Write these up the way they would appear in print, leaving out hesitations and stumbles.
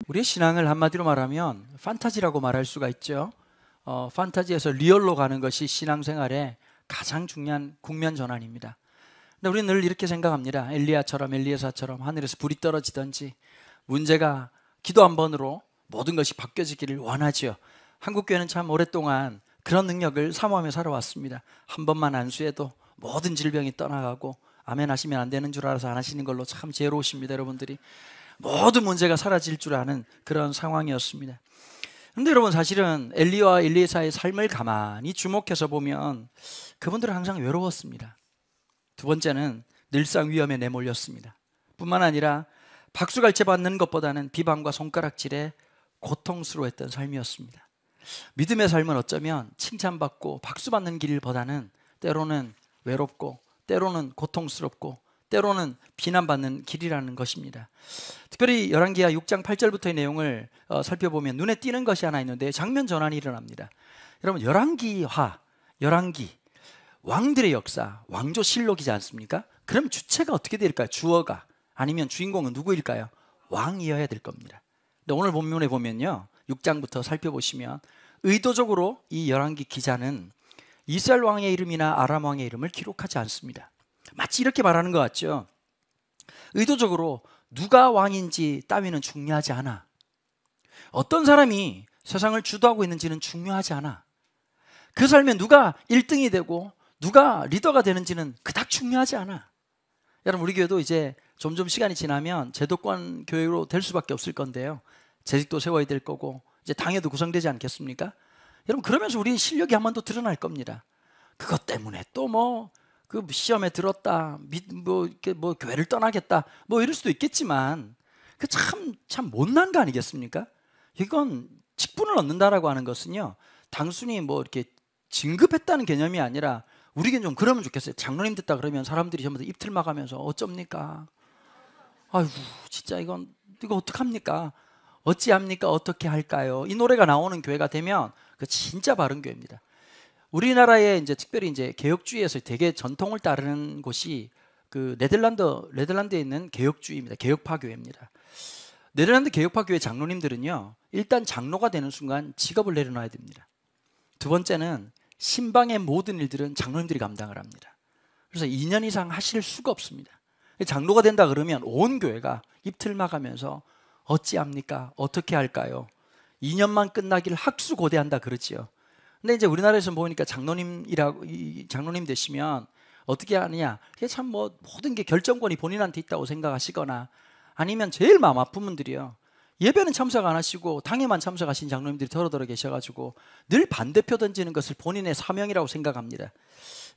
우리의 신앙을 한마디로 말하면 판타지라고 말할 수가 있죠. 판타지에서 리얼로 가는 것이 신앙생활의 가장 중요한 국면 전환입니다. 근데 우리는 늘 이렇게 생각합니다. 엘리야처럼 엘리에사처럼 하늘에서 불이 떨어지든지 문제가 기도 한 번으로 모든 것이 바뀌어지기를 원하죠. 한국교회는 참 오랫동안 그런 능력을 사모하며 살아왔습니다. 한 번만 안수해도 모든 질병이 떠나가고 아멘 하시면 안 되는 줄 알아서 안 하시는 걸로 참 지혜로우십니다. 여러분들이 모든 문제가 사라질 줄 아는 그런 상황이었습니다. 그런데 여러분, 사실은 엘리와 엘리에사의 삶을 가만히 주목해서 보면 그분들은 항상 외로웠습니다. 두 번째는 늘상 위험에 내몰렸습니다. 뿐만 아니라 박수갈채 받는 것보다는 비방과 손가락질에 고통스러워했던 삶이었습니다. 믿음의 삶은 어쩌면 칭찬받고 박수받는 길보다는 때로는 외롭고 때로는 고통스럽고 때로는 비난받는 길이라는 것입니다. 특별히 열왕기하 6장 8절부터의 내용을 살펴보면 눈에 띄는 것이 하나 있는데 장면 전환이 일어납니다. 여러분, 열왕기 왕들의 역사, 왕조실록이지 않습니까? 그럼 주체가 어떻게 될까요? 주어가 아니면 주인공은 누구일까요? 왕이어야 될 겁니다. 근데 오늘 본문에 보면요, 6장부터 살펴보시면 의도적으로 이 열왕기 기자는 이스라엘 왕의 이름이나 아람 왕의 이름을 기록하지 않습니다. 마치 이렇게 말하는 것 같죠. 의도적으로 누가 왕인지 따위는 중요하지 않아. 어떤 사람이 세상을 주도하고 있는지는 중요하지 않아. 그 삶에 누가 1등이 되고 누가 리더가 되는지는 그닥 중요하지 않아. 여러분, 우리 교회도 이제 점점 시간이 지나면 제도권 교회로 될 수밖에 없을 건데요, 재직도 세워야 될 거고 이제 당회도 구성되지 않겠습니까? 여러분, 그러면서 우리 실력이 한 번 더 드러날 겁니다. 그것 때문에 또 그 시험에 들었다, 교회를 떠나겠다, 이럴 수도 있겠지만 그 참 못난 거 아니겠습니까? 이건 직분을 얻는다라고 하는 것은요, 단순히 이렇게 진급했다는 개념이 아니라, 우리겐 좀 그러면 좋겠어요. 장로님 됐다 그러면 사람들이 전부 다 입틀 막으면서 어쩝니까? 아이고, 진짜 이거 어떡합니까? 어찌합니까? 어떻게 할까요? 이 노래가 나오는 교회가 되면 그 진짜 바른 교회입니다. 우리나라에 특별히 개혁주의에서 되게 전통을 따르는 곳이 그 네덜란드에 있는 개혁주의입니다. 개혁파 교회입니다. 네덜란드 개혁파 교회 장로님들은요, 일단 장로가 되는 순간 직업을 내려놔야 됩니다. 두 번째는 신방의 모든 일들은 장로님들이 감당을 합니다. 그래서 2년 이상 하실 수가 없습니다. 장로가 된다 그러면 온 교회가 입틀막하면서 어찌합니까? 어떻게 할까요? 2년만 끝나기를 학수고대한다 그러지요. 근데 이제 우리나라에서 보니까 장로님 되시면 어떻게 하느냐? 그게 참 모든 게 결정권이 본인한테 있다고 생각하시거나, 아니면 제일 마음 아픈 분들이요, 예배는 참석 안 하시고 당회만 참석하신 장로님들이 더러더러 계셔가지고 늘 반대표 던지는 것을 본인의 사명이라고 생각합니다.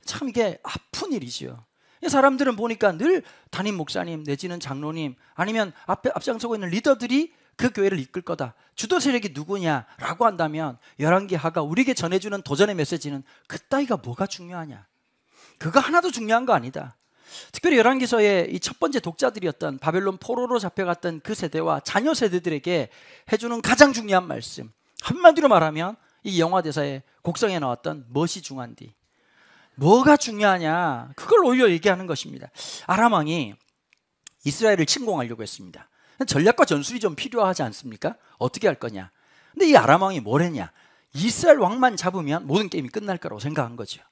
참 이게 아픈 일이지요. 사람들은 보니까 늘 담임 목사님 내지는 장로님 아니면 앞장서고 있는 리더들이 그 교회를 이끌 거다, 주도 세력이 누구냐라고 한다면 열왕기하가 우리에게 전해주는 도전의 메시지는 그따위가 뭐가 중요하냐, 그거 하나도 중요한 거 아니다. 특별히 열왕기서의 이 첫 번째 독자들이었던 바벨론 포로로 잡혀갔던 그 세대와 자녀 세대들에게 해주는 가장 중요한 말씀, 한마디로 말하면 이 영화 대사의 곡성에 나왔던 멋이 중한디, 뭐가 중요하냐, 그걸 오히려 얘기하는 것입니다. 아람 왕이 이스라엘을 침공하려고 했습니다. 전략과 전술이 좀 필요하지 않습니까? 어떻게 할 거냐. 근데 이 아람 왕이 뭘 했냐, 이스라엘 왕만 잡으면 모든 게임이 끝날 거라고 생각한 거죠.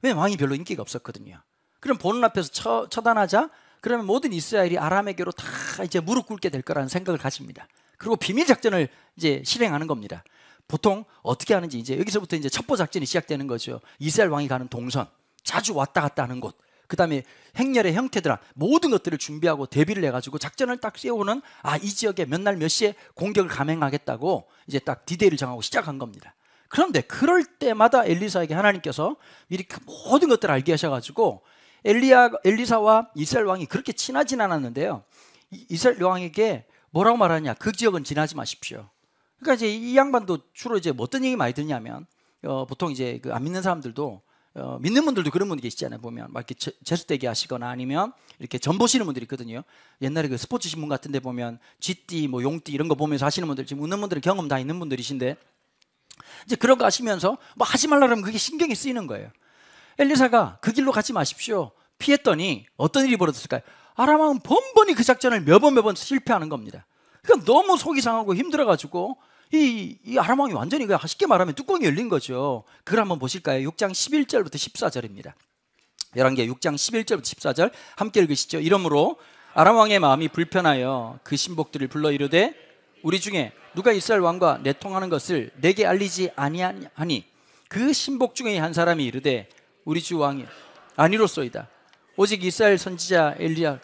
왜냐면 왕이 별로 인기가 없었거든요. 그럼 보는 앞에서 처단하자 그러면 모든 이스라엘이 아람에게로 다 이제 무릎 꿇게 될 거라는 생각을 가집니다. 그리고 비밀 작전을 이제 실행하는 겁니다. 보통 어떻게 하는지 이제 여기서부터 이제 첩보 작전이 시작되는 거죠. 이스라엘 왕이 가는 동선, 자주 왔다 갔다 하는 곳, 그 다음에 행렬의 형태들, 모든 것들을 준비하고 대비를 해가지고 작전을 딱 세우는, 이 지역에 몇 날 몇 시에 공격을 감행하겠다고 이제 딱 디데이를 정하고 시작한 겁니다. 그런데 그럴 때마다 엘리사에게 하나님께서 미리 그 모든 것들을 알게 하셔가지고 엘리사와 이스라엘 왕이 그렇게 친하진 않았는데요, 이스라엘 왕에게 뭐라고 말하냐, 그 지역은 지나지 마십시오. 그러니까 이제 이 양반도 주로 이제 어떤 얘기 많이 듣냐면, 보통 이제 그 안 믿는 사람들도, 믿는 분들도 그런 분이 계시잖아요. 보면 막 이렇게 재수대기 하시거나 아니면 이렇게 전 보시는 분들이 있거든요. 옛날에 그 스포츠 신문 같은 데 보면 쥐띠, 용띠 이런 거 보면서 하시는 분들, 지금 웃는 분들은 경험 다 있는 분들이신데, 이제 그런 거 하시면서 하지 말라 그러면 그게 신경이 쓰이는 거예요. 엘리사가 그 길로 가지 마십시오 피했더니 어떤 일이 벌어졌을까요? 아람 왕은 번번이 그 작전을 몇 번 실패하는 겁니다. 그러니까 너무 속이 상하고 힘들어가지고 이 아람 왕이 완전히 쉽게 말하면 뚜껑이 열린 거죠. 그걸 한번 보실까요? 6장 11절부터 14절입니다. 열왕기하 6장 11절부터 14절 함께 읽으시죠. 이러므로 아람 왕의 마음이 불편하여 그 신복들을 불러 이르되 우리 중에 누가 이스라엘 왕과 내통하는 것을 내게 알리지 아니하니 그 신복 중에 한 사람이 이르되 우리 주 왕이 아니로소이다. 오직 이스라엘 선지자 엘리야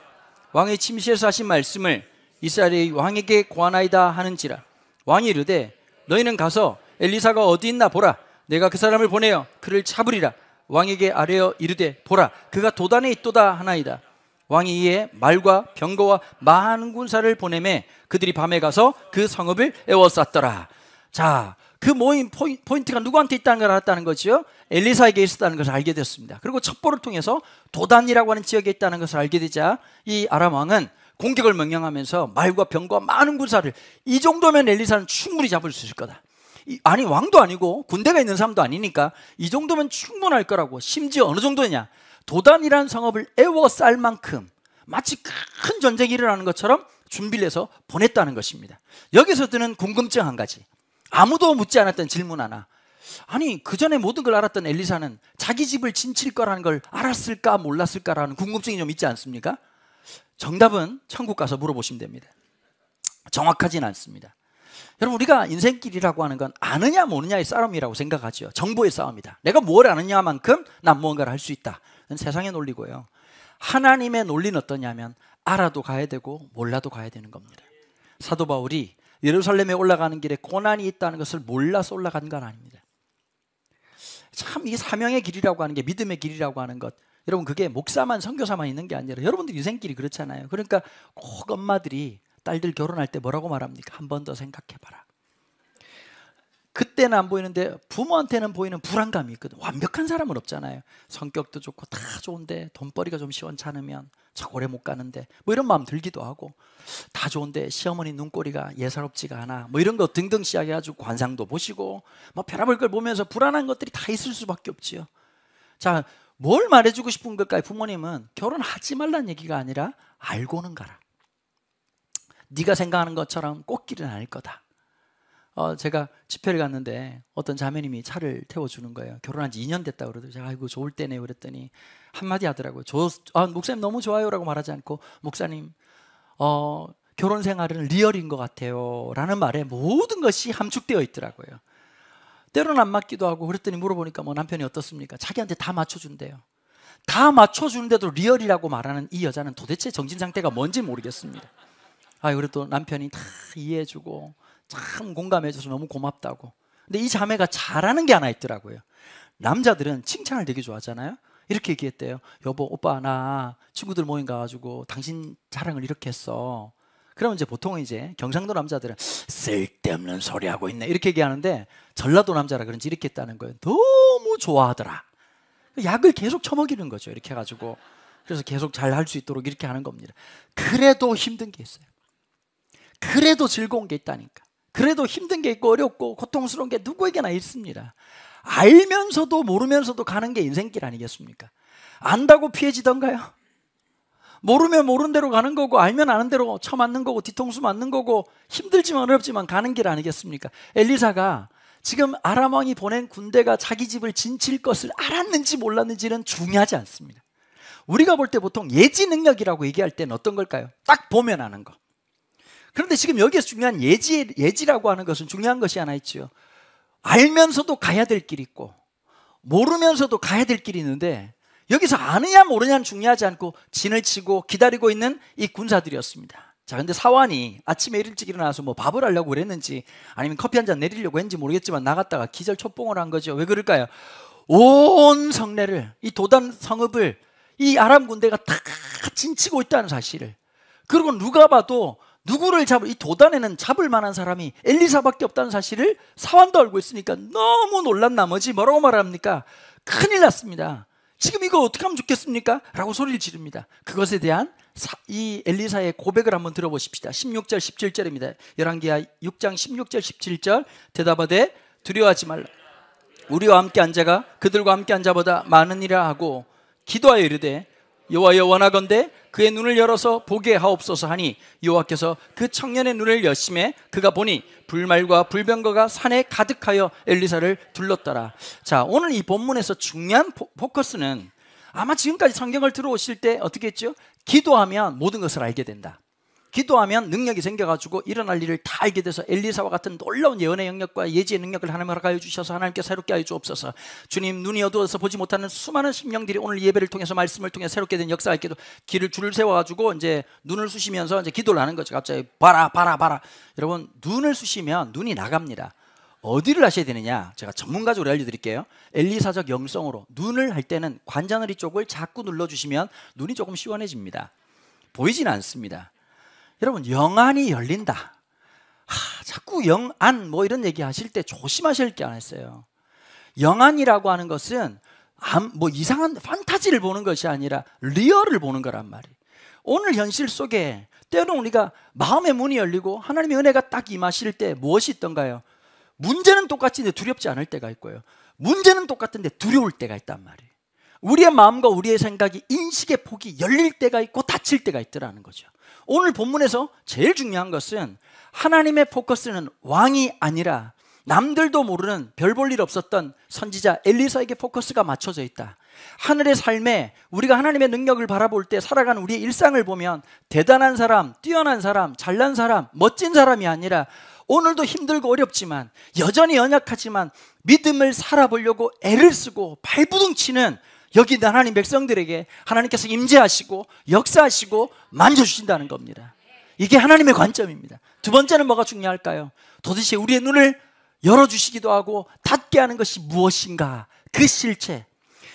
왕의 침실에서 하신 말씀을 이스라엘의 왕에게 고하나이다 하는지라. 왕이 이르되 너희는 가서 엘리사가 어디 있나 보라. 내가 그 사람을 보내어 그를 잡으리라. 왕에게 아뢰어 이르되 보라 그가 도단에 있도다 하나이다. 왕이 이에 말과 병거와 많은 군사를 보내매 그들이 밤에 가서 그 성읍을 에워쌌더라. 자, 그 모임 포인트가 누구한테 있다는 걸 알았다는 거죠. 엘리사에게 있었다는 것을 알게 됐습니다. 그리고 첩보를 통해서 도단이라고 하는 지역에 있다는 것을 알게 되자 이 아람 왕은 공격을 명령하면서 말과 병과 많은 군사를 이 정도면 엘리사는 충분히 잡을 수 있을 거다. 아니 왕도 아니고 군대가 있는 사람도 아니니까 이 정도면 충분할 거라고. 심지어 어느 정도냐, 도단이라는 성읍을 에워쌀 만큼 마치 큰 전쟁이 일어나는 것처럼 준비를 해서 보냈다는 것입니다. 여기서 드는 궁금증 한 가지, 아무도 묻지 않았던 질문 하나. 아니 그 전에 모든 걸 알았던 엘리사는 자기 집을 진칠 거라는 걸 알았을까 몰랐을까라는 궁금증이 좀 있지 않습니까? 정답은 천국 가서 물어보시면 됩니다. 정확하진 않습니다. 여러분, 우리가 인생길이라고 하는 건 아느냐 모르냐의 싸움이라고 생각하죠. 정보의 싸움이다. 내가 뭘 아느냐만큼 난 무언가를 할 수 있다. 세상의 논리고요. 하나님의 논리는 어떠냐면 알아도 가야 되고 몰라도 가야 되는 겁니다. 사도 바울이 예루살렘에 올라가는 길에 고난이 있다는 것을 몰라서 올라간 건 아닙니다. 참 이 사명의 길이라고 하는 게, 믿음의 길이라고 하는 것, 여러분 그게 목사만 선교사만 있는 게 아니라 여러분들 인생길이 그렇잖아요. 그러니까 꼭 엄마들이 딸들 결혼할 때 뭐라고 말합니까? 한 번 더 생각해봐라. 그때는 안 보이는데 부모한테는 보이는 불안감이 있거든. 완벽한 사람은 없잖아요. 성격도 좋고 다 좋은데 돈벌이가 좀 시원찮으면 저 오래 못 가는데 뭐 이런 마음 들기도 하고, 다 좋은데 시어머니 눈꼬리가 예사롭지가 않아 뭐 이런 거 등등 시작해가지고 관상도 보시고 뭐 별의별 걸 보면서 불안한 것들이 다 있을 수밖에 없지요. 자, 뭘 말해주고 싶은 걸까요? 부모님은 결혼하지 말라는 얘기가 아니라 알고는 가라. 네가 생각하는 것처럼 꽃길은 아닐 거다. 제가 집회를 갔는데 어떤 자매님이 차를 태워주는 거예요. 결혼한 지 2년 됐다고 그러더라고요. 제가 아이고 좋을 때네요 그랬더니 한마디 하더라고요. 목사님 너무 좋아요 라고 말하지 않고, 목사님 결혼 생활은 리얼인 것 같아요 라는 말에 모든 것이 함축되어 있더라고요. 때로는 안 맞기도 하고. 그랬더니 물어보니까 뭐 남편이 어떻습니까? 자기한테 다 맞춰준대요. 다 맞춰주는데도 리얼이라고 말하는 이 여자는 도대체 정신 상태가 뭔지 모르겠습니다. 그래도 남편이 다 이해해주고 참 공감해줘서 너무 고맙다고. 근데 이 자매가 잘하는 게 하나 있더라고요. 남자들은 칭찬을 되게 좋아하잖아요. 이렇게 얘기했대요. 여보, 오빠 나 친구들 모임 가가지고 당신 자랑을 이렇게 했어. 그러면 이제 보통 이제 경상도 남자들은 쓸데없는 소리 하고 있네 이렇게 얘기하는데, 전라도 남자라 그런지 이렇게 했다는 거예요. 너무 좋아하더라. 약을 계속 처먹이는 거죠. 이렇게 해가지고. 그래서 계속 잘 할 수 있도록 이렇게 하는 겁니다. 그래도 힘든 게 있어요. 그래도 즐거운 게 있다니까. 그래도 힘든 게 있고 어렵고 고통스러운 게 누구에게나 있습니다. 알면서도 모르면서도 가는 게 인생길 아니겠습니까? 안다고 피해지던가요? 모르면 모르는 대로 가는 거고, 알면 아는 대로 쳐맞는 거고, 뒤통수 맞는 거고, 힘들지만 어렵지만 가는 길 아니겠습니까? 엘리사가 지금 아람 왕이 보낸 군대가 자기 집을 진칠 것을 알았는지 몰랐는지는 중요하지 않습니다. 우리가 볼 때 보통 예지 능력이라고 얘기할 때는 어떤 걸까요? 딱 보면 아는 거. 그런데 지금 여기에서 중요한 예지라고 하는 것은 중요한 것이 하나 있죠. 알면서도 가야 될 길이 있고 모르면서도 가야 될 길이 있는데, 여기서 아느냐 모르냐는 중요하지 않고 진을 치고 기다리고 있는 이 군사들이었습니다. 자, 근데 사환이 아침에 일찍 일어나서 뭐 밥을 하려고 그랬는지 아니면 커피 한 잔 내리려고 했는지 모르겠지만 나갔다가 기절 촛봉을 한 거죠. 왜 그럴까요? 온 성내를, 이 도단 성읍을 이 아람 군대가 다 진치고 있다는 사실을, 그리고 누가 봐도 누구를 이 도단에는 잡을 만한 사람이 엘리사밖에 없다는 사실을 사환도 알고 있으니까 너무 놀란 나머지 뭐라고 말합니까? 큰일 났습니다. 지금 이거 어떻게 하면 좋겠습니까? 라고 소리를 지릅니다. 그것에 대한 이 엘리사의 고백을 한번 들어보십시다. 16절 17절입니다 열왕기하 6장 16절 17절. 대답하되 두려워하지 말라. 우리와 함께 앉아가 그들과 함께 앉아보다 많으니라 하고 기도하여 이르되 여호와여 원하건대 그의 눈을 열어서 보게 하옵소서 하니 여호와께서 그 청년의 눈을 여심해 그가 보니 불말과 불병거가 산에 가득하여 엘리사를 둘렀더라. 자, 오늘 이 본문에서 중요한 포커스는 아마 지금까지 성경을 들어오실 때 어떻게 했죠? 기도하면 모든 것을 알게 된다. 기도하면 능력이 생겨가지고 일어날 일을 다 알게 돼서 엘리사와 같은 놀라운 예언의 영역과 예지의 능력을 하나님 허락하여 주셔서 하나님께 새롭게 하여 주옵소서. 주님, 눈이 어두워서 보지 못하는 수많은 심령들이 오늘 예배를 통해서 말씀을 통해 새롭게 된 역사할게도 길을 줄을 세워가지고 이제 눈을 쑤시면서 이제 기도를 하는 거죠. 갑자기 봐라 봐라 봐라. 여러분, 눈을 쑤시면 눈이 나갑니다. 어디를 하셔야 되느냐? 제가 전문가적으로 알려드릴게요. 엘리사적 영성으로 눈을 할 때는 관자놀이 쪽을 자꾸 눌러주시면 눈이 조금 시원해집니다. 보이지는 않습니다. 여러분, 영안이 열린다. 자꾸 영안 뭐 이런 얘기 하실 때 조심하실 게 안 했어요. 영안이라고 하는 것은 뭐 이상한 판타지를 보는 것이 아니라 리얼을 보는 거란 말이에요. 오늘 현실 속에 때로는 우리가 마음의 문이 열리고 하나님의 은혜가 딱 임하실 때 무엇이 있던가요? 문제는 똑같은데 두렵지 않을 때가 있고요, 문제는 똑같은데 두려울 때가 있단 말이에요. 우리의 마음과 우리의 생각이 인식의 폭이 열릴 때가 있고 닫힐 때가 있더라는 거죠. 오늘 본문에서 제일 중요한 것은 하나님의 포커스는 왕이 아니라 남들도 모르는 별 볼 일 없었던 선지자 엘리사에게 포커스가 맞춰져 있다. 하늘의 삶에 우리가 하나님의 능력을 바라볼 때 살아가는 우리의 일상을 보면 대단한 사람, 뛰어난 사람, 잘난 사람, 멋진 사람이 아니라 오늘도 힘들고 어렵지만 여전히 연약하지만 믿음을 살아보려고 애를 쓰고 발부둥치는 여기 있는 하나님 백성들에게 하나님께서 임재하시고 역사하시고 만져주신다는 겁니다. 이게 하나님의 관점입니다. 두 번째는 뭐가 중요할까요? 도대체 우리의 눈을 열어주시기도 하고 닫게 하는 것이 무엇인가? 그 실체.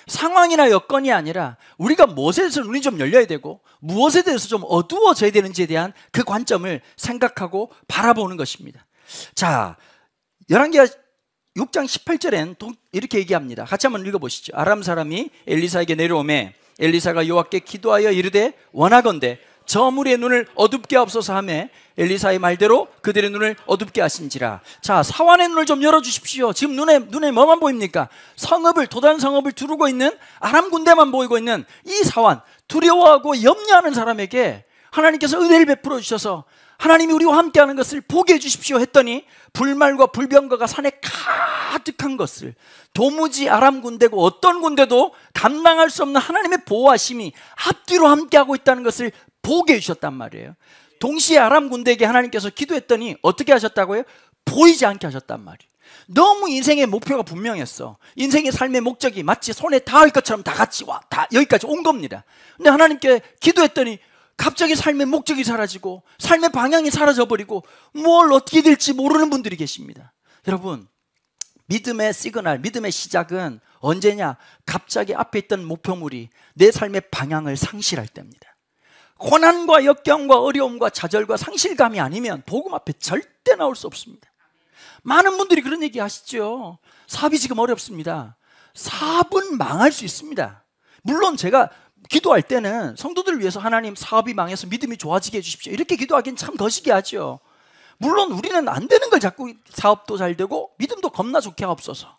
상황이나 여건이 아니라 우리가 무엇에 대해서 눈이 좀 열려야 되고 무엇에 대해서 좀 어두워져야 되는지에 대한 그 관점을 생각하고 바라보는 것입니다. 자, 열왕기하 6장 18절엔 이렇게 얘기합니다. 같이 한번 읽어보시죠. 아람 사람이 엘리사에게 내려오매 엘리사가 여호와께 기도하여 이르되 원하건대 저 무리의 눈을 어둡게 하옵소서 하며 엘리사의 말대로 그들의 눈을 어둡게 하신지라. 자, 사환의 눈을 좀 열어주십시오. 지금 눈에 뭐만 보입니까? 도단 성읍을 두르고 있는 아람 군대만 보이고 있는 이 사환, 두려워하고 염려하는 사람에게 하나님께서 은혜를 베풀어 주셔서 하나님이 우리와 함께하는 것을 보게 해주십시오 했더니 불말과 불병거가 산에 가득한 것을 도무지 아람 군대고 어떤 군대도 감당할 수 없는 하나님의 보호하심이 앞뒤로 함께하고 있다는 것을 보게 해주셨단 말이에요. 동시에 아람 군대에게 하나님께서 기도했더니 어떻게 하셨다고요? 보이지 않게 하셨단 말이에요. 너무 인생의 목표가 분명했어. 인생의 삶의 목적이 마치 손에 닿을 것처럼 다 같이 다 여기까지 온 겁니다. 근데 하나님께 기도했더니 갑자기 삶의 목적이 사라지고 삶의 방향이 사라져버리고 뭘 어떻게 될지 모르는 분들이 계십니다. 여러분, 믿음의 시그널, 믿음의 시작은 언제냐? 갑자기 앞에 있던 목표물이 내 삶의 방향을 상실할 때입니다. 고난과 역경과 어려움과 좌절과 상실감이 아니면 복음 앞에 절대 나올 수 없습니다. 많은 분들이 그런 얘기 하시죠. 사업이 지금 어렵습니다. 사업은 망할 수 있습니다. 물론 제가 기도할 때는 성도들을 위해서 하나님 사업이 망해서 믿음이 좋아지게 해주십시오 이렇게 기도하기는 참 거시기 하죠. 물론 우리는 안 되는 걸 자꾸 사업도 잘 되고 믿음도 겁나 좋게 하옵소서.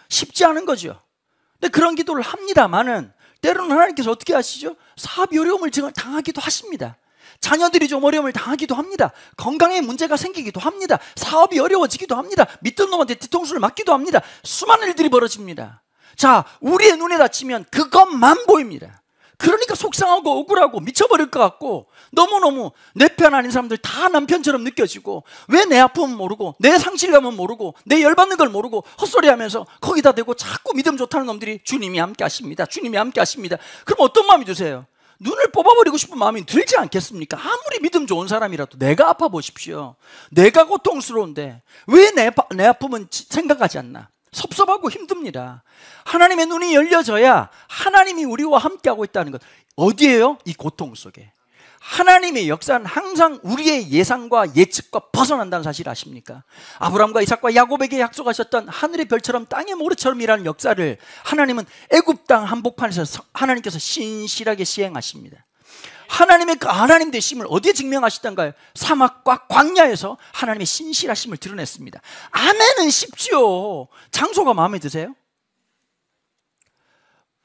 쉽지 않은 거죠. 근데 그런 기도를 합니다만은 때로는 하나님께서 어떻게 하시죠? 사업이 어려움을 당하기도 하십니다. 자녀들이 좀 어려움을 당하기도 합니다. 건강에 문제가 생기기도 합니다. 사업이 어려워지기도 합니다. 믿던 놈한테 뒤통수를 맞기도 합니다. 수많은 일들이 벌어집니다. 자, 우리의 눈에 닫히면 그것만 보입니다. 그러니까 속상하고 억울하고 미쳐버릴 것 같고 너무너무 내 편 아닌 사람들 다 남편처럼 느껴지고 왜 내 아픔은 모르고 내 상실감은 모르고 내 열받는 걸 모르고 헛소리하면서 거기다 대고 자꾸 믿음 좋다는 놈들이 주님이 함께 하십니다. 주님이 함께 하십니다. 그럼 어떤 마음이 드세요? 눈을 뽑아버리고 싶은 마음이 들지 않겠습니까? 아무리 믿음 좋은 사람이라도 내가 아파 보십시오. 내가 고통스러운데 왜 내 아픔은 생각하지 않나? 섭섭하고 힘듭니다. 하나님의 눈이 열려져야 하나님이 우리와 함께하고 있다는 것. 어디에요? 이 고통 속에. 하나님의 역사는 항상 우리의 예상과 예측과 벗어난다는 사실 아십니까? 아브라함과 이삭과 야곱에게 약속하셨던 하늘의 별처럼 땅의 모래처럼 일하는 역사를 하나님은 애굽 땅 한복판에서 하나님께서 신실하게 시행하십니다. 하나님의 그 하나님 되심을 어디에 증명하시던가요? 사막과 광야에서 하나님의 신실하심을 드러냈습니다. 아멘은 쉽지요. 장소가 마음에 드세요?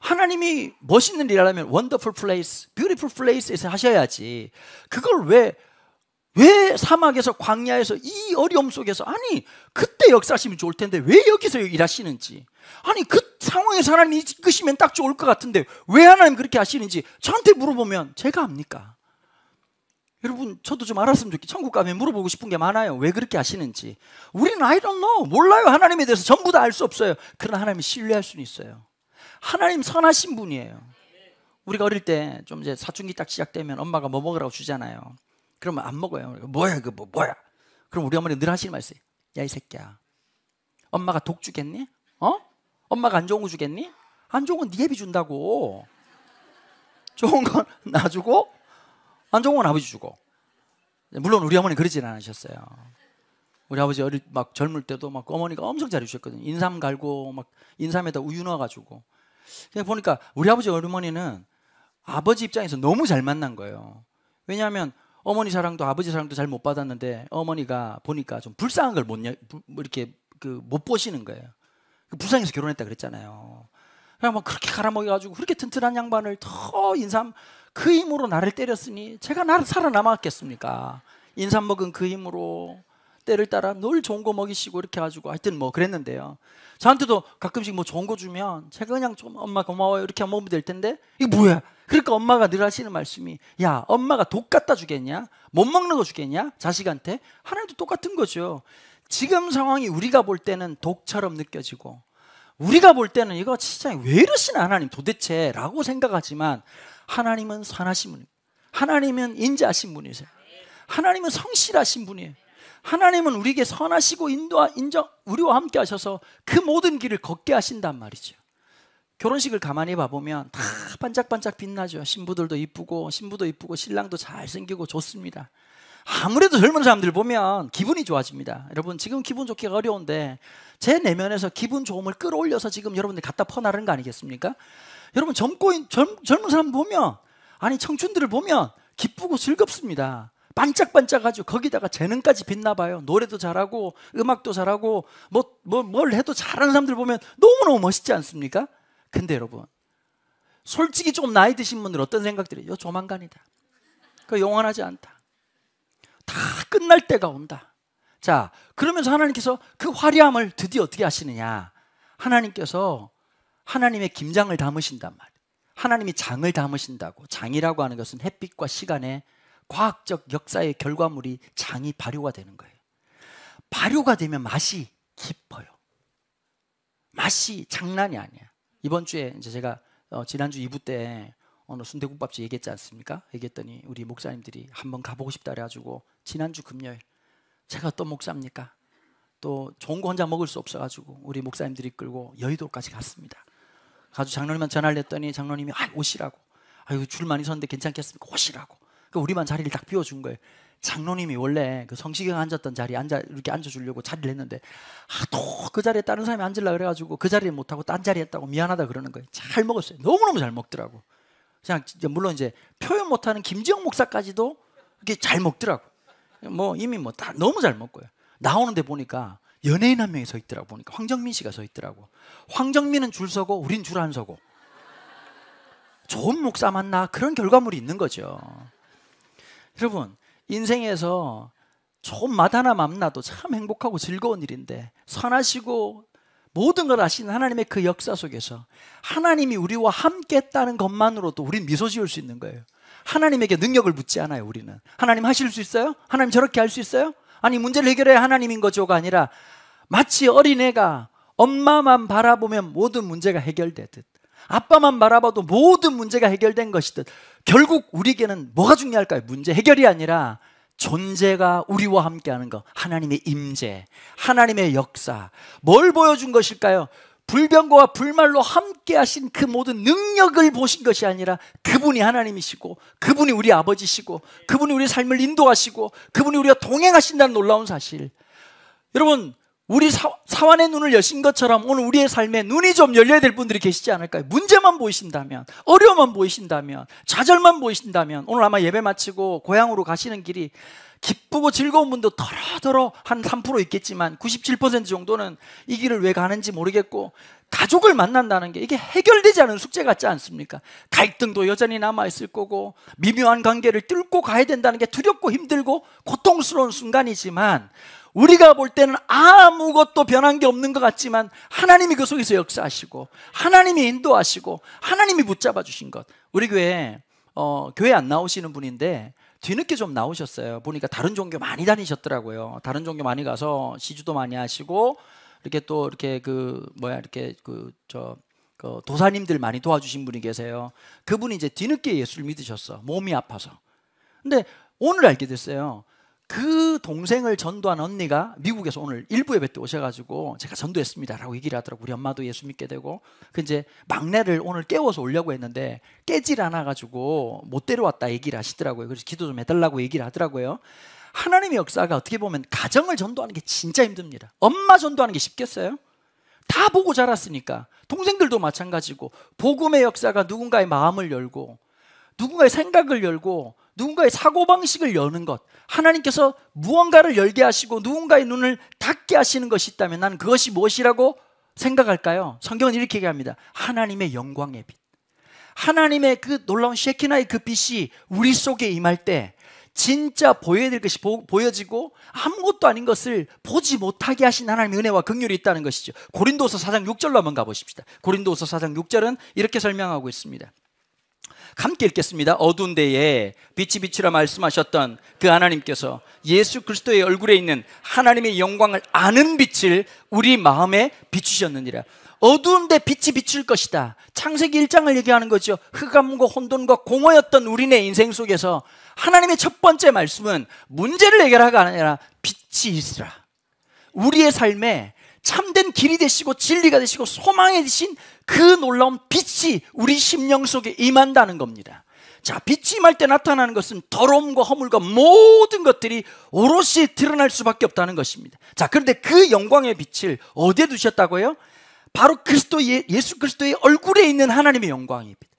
하나님이 멋있는 일 하려면 wonderful place, beautiful place에서 하셔야지. 그걸 왜 사막에서 광야에서 이 어려움 속에서, 아니 그때 역사하시면 좋을 텐데 왜 여기서 일하시는지, 아니 그 상황에서 하나님이 이끄시면 딱 좋을 것 같은데 왜 하나님 그렇게 하시는지 저한테 물어보면 제가 압니까? 여러분, 저도 좀 알았으면 좋겠어요. 천국 가면 물어보고 싶은 게 많아요. 왜 그렇게 하시는지. 우리는 I don't know, 몰라요. 하나님에 대해서 전부 다 알 수 없어요. 그러나 하나님을 신뢰할 수는 있어요. 하나님 선하신 분이에요. 우리가 어릴 때 좀 이제 사춘기 딱 시작되면 엄마가 뭐 먹으라고 주잖아요. 그러면 안 먹어요. 뭐야 그거 뭐야? 그럼 우리 어머니 늘 하시는 말씀이, 야 이 새끼야, 엄마가 독 주겠니? 엄마가 안 좋은 거 주겠니? 안 좋은 건 네 애비 준다고. 좋은 건 나 주고 안 좋은 건 아버지 주고. 물론 우리 어머니 그러진 않으셨어요. 우리 아버지 막 젊을 때도 막 어머니가 엄청 잘해주셨거든요. 인삼 갈고 막 인삼에다 우유 넣어가지고. 그냥 보니까 우리 아버지 어머니는 아버지 입장에서 너무 잘 만난 거예요. 왜냐하면 어머니 사랑도 아버지 사랑도 잘 못 받았는데 어머니가 보니까 좀 불쌍한 걸 이렇게 못 보시는 거예요. 불쌍해서 결혼했다 그랬잖아요. 그냥 막 그렇게 갈아먹여가지고 그렇게 튼튼한 양반을 더 인삼 그 힘으로 나를 때렸으니 제가 나를 살아남았겠습니까? 인삼 먹은 그 힘으로 때를 따라 늘 좋은 거 먹이시고 이렇게 해가지고 하여튼 뭐 그랬는데요. 저한테도 가끔씩 뭐 좋은 거 주면 제가 그냥 좀 엄마 고마워요 이렇게 먹으면 될 텐데 이게 뭐야? 그러니까 엄마가 늘 하시는 말씀이, 야 엄마가 독 갖다 주겠냐? 못 먹는 거 주겠냐? 자식한테? 하나님도 똑같은 거죠. 지금 상황이 우리가 볼 때는 독처럼 느껴지고 우리가 볼 때는 이거 진짜 왜 이러시나 하나님 도대체 라고 생각하지만 하나님은 선하신 분이에요. 하나님은 인자하신 분이세요. 하나님은 성실하신 분이에요. 하나님은 우리에게 선하시고 우리와 함께 하셔서 그 모든 길을 걷게 하신단 말이죠. 결혼식을 가만히 봐보면 다 반짝반짝 빛나죠. 신부들도 이쁘고 신부도 이쁘고 신랑도 잘생기고 좋습니다. 아무래도 젊은 사람들 보면 기분이 좋아집니다. 여러분 지금 기분 좋기가 어려운데 제 내면에서 기분 좋음을 끌어올려서 지금 여러분들 갖다 퍼나르는 거 아니겠습니까? 여러분 젊은 사람 보면, 아니 청춘들을 보면 기쁘고 즐겁습니다. 반짝반짝하죠. 거기다가 재능까지 빛나 봐요. 노래도 잘하고 음악도 잘하고 뭘 해도 잘하는 사람들 보면 너무너무 멋있지 않습니까? 근데 여러분 솔직히 좀 나이 드신 분들 어떤 생각들이, 이거 조만간이다, 그거 영원하지 않다, 다 끝날 때가 온다. 자, 그러면서 하나님께서 그 화려함을 드디어 어떻게 하시느냐, 하나님께서 하나님의 김장을 담으신단 말이에요. 하나님이 장을 담으신다고. 장이라고 하는 것은 햇빛과 시간의 과학적 역사의 결과물이 장이 발효가 되는 거예요. 발효가 되면 맛이 깊어요. 맛이 장난이 아니야. 이번 주에 이제 제가 지난주 2부 때 어느 순대국밥집 얘기했지 않습니까? 얘기했더니 우리 목사님들이 한번 가보고 싶다 그래가지고 지난주 금요일, 제가 어떤 목사입니까? 또 좋은 거 혼자 먹을 수 없어가지고 우리 목사님들이 끌고 여의도까지 갔습니다. 가지고 장로님한테 전화를 했더니 장로님이 오시라고. 아이고 줄 많이 섰는데 괜찮겠습니까? 오시라고. 그 우리만 자리를 딱 비워준 거예요. 장로님이 원래 그 성시경 앉았던 자리에 이렇게 앉아주려고 자리를 했는데 또 그 자리에 다른 사람이 앉으려고 그래가지고 그 자리를 못하고 딴 자리에 했다고 미안하다 그러는 거예요. 잘 먹었어요. 너무너무 잘 먹더라고. 그냥 물론 이제 표현 못하는 김지영 목사까지도 이렇게 잘 먹더라고. 뭐 이미 뭐 다 너무 잘 먹고요. 나오는데 보니까 연예인 한 명이 서 있더라고. 보니까 황정민 씨가 서 있더라고. 황정민은 줄 서고 우린 줄 안 서고. 좋은 목사 만나 그런 결과물이 있는 거죠. 여러분 인생에서 좋은 맛 하나 만나도 참 행복하고 즐거운 일인데, 선하시고 모든 걸 아시는 하나님의 그 역사 속에서 하나님이 우리와 함께 했다는 것만으로도 우린 미소 지을 수 있는 거예요. 하나님에게 능력을 묻지 않아요. 우리는 하나님 하실 수 있어요? 하나님 저렇게 할 수 있어요? 아니 문제를 해결해야 하나님인 거죠가 아니라 마치 어린애가 엄마만 바라보면 모든 문제가 해결되듯, 아빠만 바라봐도 모든 문제가 해결된 것이듯, 결국 우리에게는 뭐가 중요할까요? 문제 해결이 아니라 존재가 우리와 함께하는 것, 하나님의 임재, 하나님의 역사. 뭘 보여준 것일까요? 불병거와 불말로 함께하신 그 모든 능력을 보신 것이 아니라 그분이 하나님이시고 그분이 우리 아버지시고 그분이 우리 삶을 인도하시고 그분이 우리와 동행하신다는 놀라운 사실. 여러분 우리 사환의 눈을 여신 것처럼 오늘 우리의 삶에 눈이 좀 열려야 될 분들이 계시지 않을까요? 문제만 보이신다면, 어려움만 보이신다면, 좌절만 보이신다면, 오늘 아마 예배 마치고 고향으로 가시는 길이 기쁘고 즐거운 분도 더러더러 한 3% 있겠지만 97% 정도는 이 길을 왜 가는지 모르겠고, 가족을 만난다는 게 이게 해결되지 않은 숙제 같지 않습니까? 갈등도 여전히 남아있을 거고, 미묘한 관계를 뚫고 가야 된다는 게 두렵고 힘들고 고통스러운 순간이지만, 우리가 볼 때는 아무것도 변한 게 없는 것 같지만 하나님이 그 속에서 역사하시고, 하나님이 인도하시고, 하나님이 붙잡아 주신 것. 우리 교회 안 나오시는 분인데 뒤늦게 좀 나오셨어요. 보니까 다른 종교 많이 다니셨더라고요. 다른 종교 많이 가서 시주도 많이 하시고, 이렇게 또 이렇게 도사님들 많이 도와주신 분이 계세요. 그분이 이제 뒤늦게 예수를 믿으셨어. 몸이 아파서. 근데 오늘 알게 됐어요. 그 동생을 전도한 언니가 미국에서 오늘 일부 예배 때 오셔가지고 제가 전도했습니다라고 얘기를 하더라고. 우리 엄마도 예수 믿게 되고, 그 이제 막내를 오늘 깨워서 오려고 했는데 깨질 않아가지고 못 데려왔다 얘기를 하시더라고요. 그래서 기도 좀 해달라고 얘기를 하더라고요. 하나님의 역사가 어떻게 보면 가정을 전도하는 게 진짜 힘듭니다. 엄마 전도하는 게 쉽겠어요? 다 보고 자랐으니까. 동생들도 마찬가지고, 복음의 역사가 누군가의 마음을 열고, 누군가의 생각을 열고, 누군가의 사고방식을 여는 것, 하나님께서 무언가를 열게 하시고 누군가의 눈을 닫게 하시는 것이 있다면 나는 그것이 무엇이라고 생각할까요? 성경은 이렇게 얘기합니다. 하나님의 영광의 빛. 하나님의 그 놀라운 셰키나의 그 빛이 우리 속에 임할 때 진짜 보여야 될 것이 보여지고, 아무것도 아닌 것을 보지 못하게 하신 하나님의 은혜와 긍휼이 있다는 것이죠. 고린도서 4장 6절로 한번 가보십시다. 고린도서 4장 6절은 이렇게 설명하고 있습니다. 함께 읽겠습니다. 어두운 데에 빛이 비치라 말씀하셨던 그 하나님께서 예수 그리스도의 얼굴에 있는 하나님의 영광을 아는 빛을 우리 마음에 비추셨느니라. 어두운 데 빛이 비출 것이다. 창세기 1장을 얘기하는 거죠. 흑암과 혼돈과 공허였던 우리네 인생 속에서 하나님의 첫 번째 말씀은 문제를 해결하가 아니라 빛이 있으라. 우리의 삶에 참된 길이 되시고 진리가 되시고 소망이 되신 그 놀라운 빛이 우리 심령 속에 임한다는 겁니다. 자, 빛이 임할 때 나타나는 것은 더러움과 허물과 모든 것들이 오롯이 드러날 수밖에 없다는 것입니다. 자, 그런데 그 영광의 빛을 어디에 두셨다고요? 바로 예수 그리스도의 얼굴에 있는 하나님의 영광의 빛.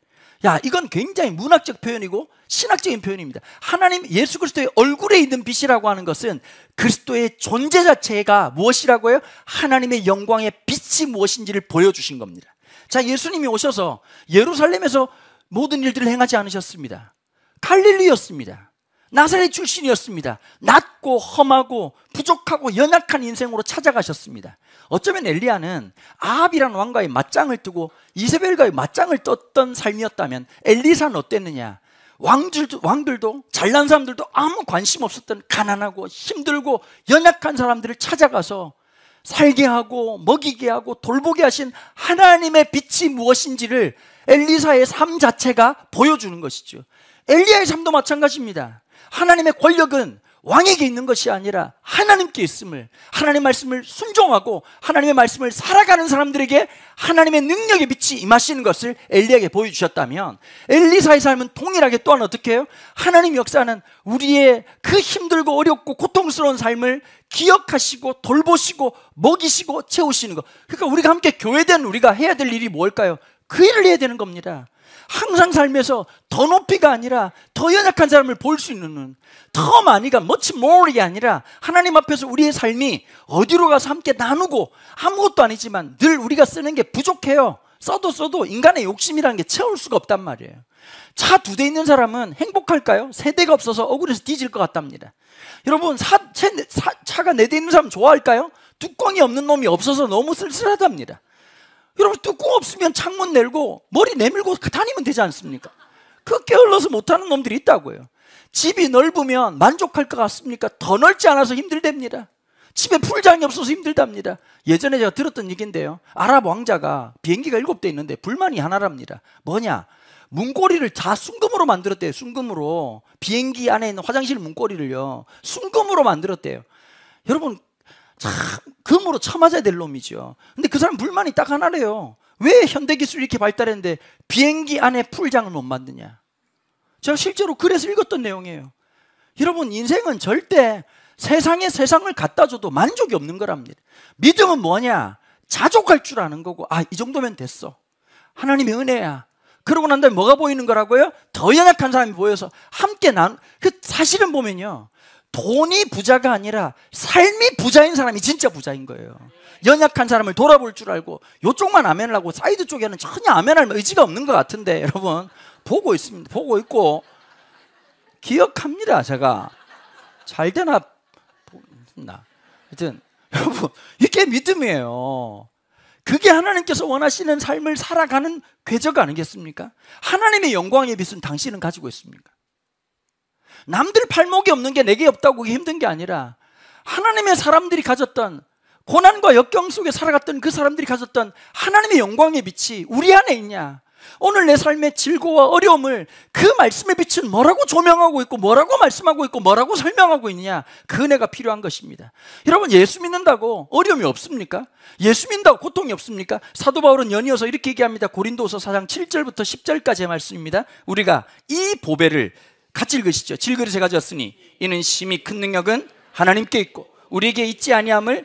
야, 이건 굉장히 문학적 표현이고 신학적인 표현입니다. 하나님 예수 그리스도의 얼굴에 있는 빛이라고 하는 것은 그리스도의 존재 자체가 무엇이라고요? 하나님의 영광의 빛이 무엇인지를 보여주신 겁니다. 자, 예수님이 오셔서 예루살렘에서 모든 일들을 행하지 않으셨습니다. 갈릴리였습니다. 나사렛 출신이었습니다. 낮고 험하고 부족하고 연약한 인생으로 찾아가셨습니다. 어쩌면 엘리야는 아합이라는 왕과의 맞짱을 뜨고 이세벨과의 맞짱을 떴던 삶이었다면 엘리사는 어땠느냐? 왕들도 잘난 사람들도 아무 관심 없었던 가난하고 힘들고 연약한 사람들을 찾아가서 살게 하고 먹이게 하고 돌보게 하신 하나님의 빛이 무엇인지를 엘리사의 삶 자체가 보여주는 것이죠. 엘리야의 삶도 마찬가지입니다. 하나님의 권력은 왕에게 있는 것이 아니라 하나님께 있음을, 하나님의 말씀을 순종하고 하나님의 말씀을 살아가는 사람들에게 하나님의 능력의 빛이 임하시는 것을 엘리야에게 보여주셨다면, 엘리사의 삶은 동일하게 또한 어떻게 해요? 하나님 역사는 우리의 그 힘들고 어렵고 고통스러운 삶을 기억하시고 돌보시고 먹이시고 채우시는 것. 그러니까 우리가 함께 교회된 우리가 해야 될 일이 뭘까요? 그 일을 해야 되는 겁니다. 항상 삶에서 더 높이가 아니라 더 연약한 사람을 볼 수 있는 눈, 더 많이가 much more이 아니라 하나님 앞에서 우리의 삶이 어디로 가서 함께 나누고, 아무것도 아니지만 늘 우리가 쓰는 게 부족해요. 써도 인간의 욕심이라는 게 채울 수가 없단 말이에요. 차 2대 있는 사람은 행복할까요? 3대가 없어서 억울해서 뒤질 것 같답니다. 여러분, 차가 4대 있는 사람 좋아할까요? 뚜껑이 없는 놈이 없어서 너무 쓸쓸하답니다. 여러분, 뚜껑 없으면 창문 열고 머리 내밀고 다니면 되지 않습니까? 그 게을러서 못하는 놈들이 있다고요. 집이 넓으면 만족할 것 같습니까? 더 넓지 않아서 힘들답니다. 집에 풀장이 없어서 힘들답니다. 예전에 제가 들었던 얘기인데요, 아랍 왕자가 비행기가 7대 있는데 불만이 하나랍니다. 뭐냐? 문고리를 다 순금으로 만들었대요. 순금으로. 비행기 안에 있는 화장실 문고리를요, 순금으로 만들었대요. 여러분, 참 금으로 쳐맞아야 될 놈이죠. 근데 그 사람 불만이 딱 하나래요. 왜 현대기술이 이렇게 발달했는데 비행기 안에 풀장을 못 만드냐? 제가 실제로 그래서 읽었던 내용이에요. 여러분, 인생은 절대 세상을 갖다 줘도 만족이 없는 거랍니다. 믿음은 뭐냐? 자족할 줄 아는 거고, 아, 이 정도면 됐어. 하나님의 은혜야. 그러고 난 다음에 뭐가 보이는 거라고요? 더 연약한 사람이 보여서 함께 사실은 보면요, 돈이 부자가 아니라 삶이 부자인 사람이 진짜 부자인 거예요. 연약한 사람을 돌아볼 줄 알고, 요쪽만 아멘을 하고 사이드 쪽에는 전혀 아멘할 의지가 없는 것 같은데, 여러분 보고 있습니다. 보고 있고 기억합니다. 제가 잘 되나 나. 하여튼 여러분, 이게 믿음이에요. 그게 하나님께서 원하시는 삶을 살아가는 궤적 아니겠습니까? 하나님의 영광의 빛은 당신은 가지고 있습니까? 남들 팔목이 없는 게 내게 없다고 힘든 게 아니라 하나님의 사람들이 가졌던, 고난과 역경 속에 살아갔던 그 사람들이 가졌던 하나님의 영광의 빛이 우리 안에 있냐? 오늘 내 삶의 질고와 어려움을 그 말씀의 빛은 뭐라고 조명하고 있고, 뭐라고 말씀하고 있고, 뭐라고 설명하고 있느냐? 그 은혜가 필요한 것입니다. 여러분, 예수 믿는다고 어려움이 없습니까? 예수 믿는다고 고통이 없습니까? 사도 바울은 연이어서 이렇게 얘기합니다. 고린도서 4장 7절부터 10절까지의 말씀입니다. 우리가 이 보배를 같이 읽으시죠. 질그릇에 가졌으니 이는 심히 큰 능력은 하나님께 있고 우리에게 있지 아니함을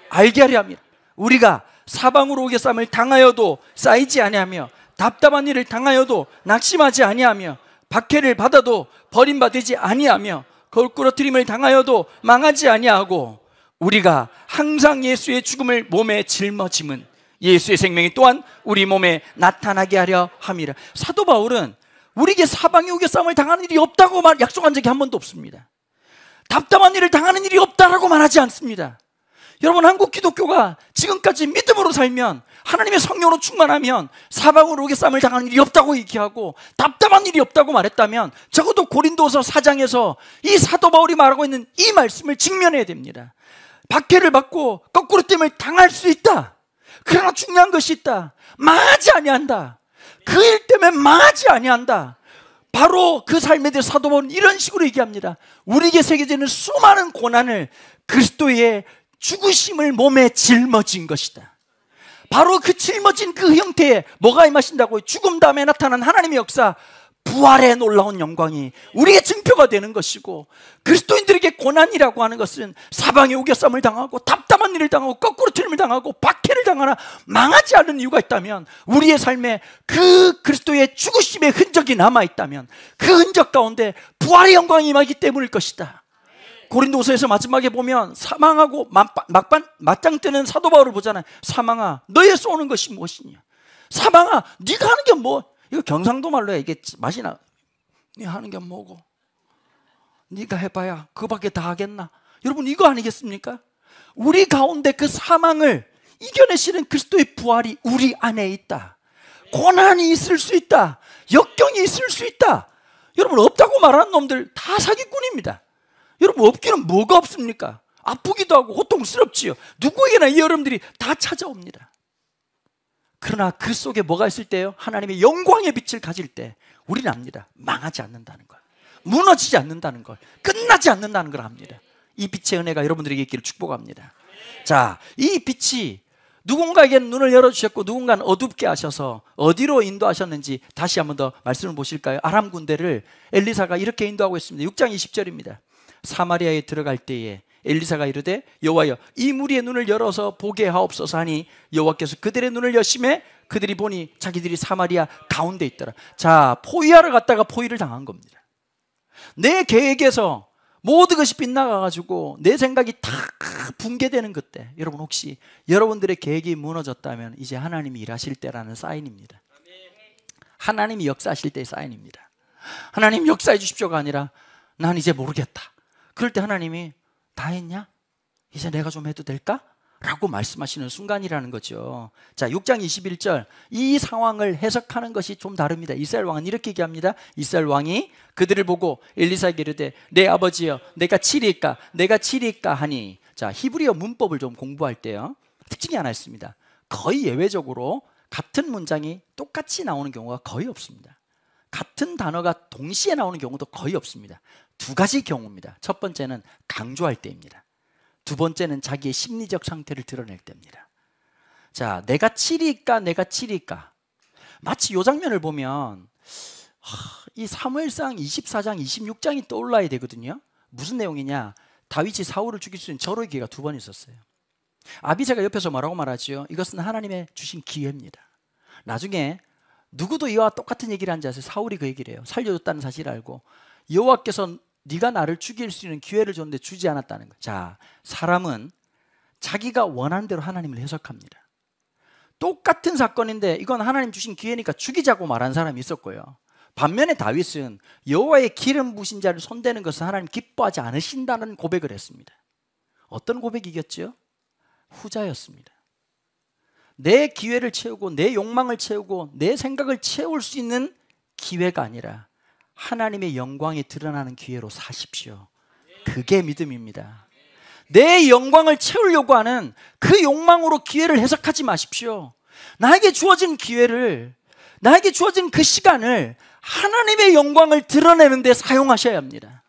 알게 하려 함이라. 우리가 사방으로 오게 쌈을 당하여도 쌓이지 아니하며 답답한 일을 당하여도 낙심하지 아니하며 박해를 받아도 버림받지 아니하며 걸꾸러뜨림을 당하여도 망하지 아니하고 우리가 항상 예수의 죽음을 몸에 짊어짐은 예수의 생명이 또한 우리 몸에 나타나게 하려 함이라. 사도 바울은 우리에게 사방에 오게 쌈을 당하는 일이 없다고 약속한 적이 한 번도 없습니다. 답답한 일을 당하는 일이 없다라고 말하지 않습니다. 여러분, 한국 기독교가 지금까지 믿음으로 살면, 하나님의 성령으로 충만하면 사방으로 오게 쌈을 당하는 일이 없다고 얘기하고 답답한 일이 없다고 말했다면, 적어도 고린도서 4장에서 이 사도 바울이 말하고 있는 이 말씀을 직면해야 됩니다. 박해를 받고 거꾸로 땜을 당할 수 있다. 그러나 중요한 것이 있다. 망하지 아니한다. 그 일 때문에 망하지 아니한다. 바로 그 삶에 대해 사도 바울은 이런 식으로 얘기합니다. 우리에게 새겨지는 수많은 고난을 그리스도의 죽으심을 몸에 짊어진 것이다. 바로 그 짊어진 그 형태에 뭐가 임하신다고요? 죽음 다음에 나타난 하나님의 역사, 부활의 놀라운 영광이 우리의 증표가 되는 것이고, 그리스도인들에게 고난이라고 하는 것은 사방에 우겨쌈을 당하고 답답한 일을 당하고 거꾸로 틀림을 당하고 박해를 당하나 망하지 않는 이유가 있다면, 우리의 삶에 그 그리스도의 죽으심의 흔적이 남아있다면 그 흔적 가운데 부활의 영광이 임하기 때문일 것이다. 고린도서에서 마지막에 보면 사망하고 맞짱 뜨는 사도 바울을 보잖아요. 사망아, 너의 쏘는 것이 무엇이냐? 사망아, 네가 하는 게 뭐? 이거 경상도 말로 해. 이게 맛이 나. 네 하는 게 뭐고? 네가 해봐야 그밖에 다 하겠나? 여러분, 이거 아니겠습니까? 우리 가운데 그 사망을 이겨내시는 그리스도의 부활이 우리 안에 있다. 고난이 있을 수 있다. 역경이 있을 수 있다. 여러분, 없다고 말하는 놈들 다 사기꾼입니다. 여러분, 없기는 뭐가 없습니까? 아프기도 하고 고통스럽지요. 누구에게나 이 여러분들이 다 찾아옵니다. 그러나 그 속에 뭐가 있을 때요? 하나님의 영광의 빛을 가질 때 우리는 압니다. 망하지 않는다는 걸, 무너지지 않는다는 걸, 끝나지 않는다는 걸 압니다. 이 빛의 은혜가 여러분들에게 있기를 축복합니다. 자, 이 빛이 누군가에게는 눈을 열어주셨고 누군가는 어둡게 하셔서 어디로 인도하셨는지 다시 한번 더 말씀을 보실까요? 아람 군대를 엘리사가 이렇게 인도하고 있습니다. 6장 20절입니다. 사마리아에 들어갈 때에 엘리사가 이르되 여호와여, 이 무리의 눈을 열어서 보게 하옵소서 하니 여호와께서 그들의 눈을 여심해 그들이 보니 자기들이 사마리아 가운데 있더라. 자, 포위하러 갔다가 포위를 당한 겁니다. 내 계획에서 모든 것이 빗나가가지고 내 생각이 다 붕괴되는 그때, 여러분, 혹시 여러분들의 계획이 무너졌다면 이제 하나님이 일하실 때라는 사인입니다. 하나님이 역사하실 때의 사인입니다. 하나님 역사해 주십시오가 아니라 난 이제 모르겠다. 그럴 때 하나님이 다 했냐? 이제 내가 좀 해도 될까? 라고 말씀하시는 순간이라는 거죠. 자, 6장 21절, 이 상황을 해석하는 것이 좀 다릅니다. 이스라엘 왕은 이렇게 얘기합니다. 이스라엘 왕이 그들을 보고 엘리사에게 이르되 내 아버지여, 내가 치리까 하니. 자, 히브리어 문법을 좀 공부할 때요, 특징이 하나 있습니다. 거의 예외적으로 같은 문장이 똑같이 나오는 경우가 거의 없습니다. 같은 단어가 동시에 나오는 경우도 거의 없습니다. 두 가지 경우입니다. 첫 번째는 강조할 때입니다. 두 번째는 자기의 심리적 상태를 드러낼 때입니다. 자, 내가 치리까? 마치 이 장면을 보면 이 사무엘상 24장 26장이 떠올라야 되거든요. 무슨 내용이냐? 다윗이 사울을 죽일 수 있는 절호의 기회가 2번 있었어요. 아비새가 옆에서 뭐라고 말하지요? 이것은 하나님의 주신 기회입니다. 나중에 누구도 이와 똑같은 얘기를 한지 아세요? 사울이 그 얘기를 해요. 살려줬다는 사실을 알고 여호와께서 네가 나를 죽일 수 있는 기회를 줬는데 주지 않았다는 거예요. 자, 사람은 자기가 원하는 대로 하나님을 해석합니다. 똑같은 사건인데 이건 하나님 주신 기회니까 죽이자고 말한 사람이 있었고요. 반면에 다윗은 여호와의 기름 부신 자를 손대는 것은 하나님 기뻐하지 않으신다는 고백을 했습니다. 어떤 고백이겠죠? 후자였습니다. 내 기회를 채우고 내 욕망을 채우고 내 생각을 채울 수 있는 기회가 아니라 하나님의 영광이 드러나는 기회로 사십시오. 그게 믿음입니다. 내 영광을 채우려고 하는 그 욕망으로 기회를 해석하지 마십시오. 나에게 주어진 기회를, 나에게 주어진 그 시간을 하나님의 영광을 드러내는 데 사용하셔야 합니다.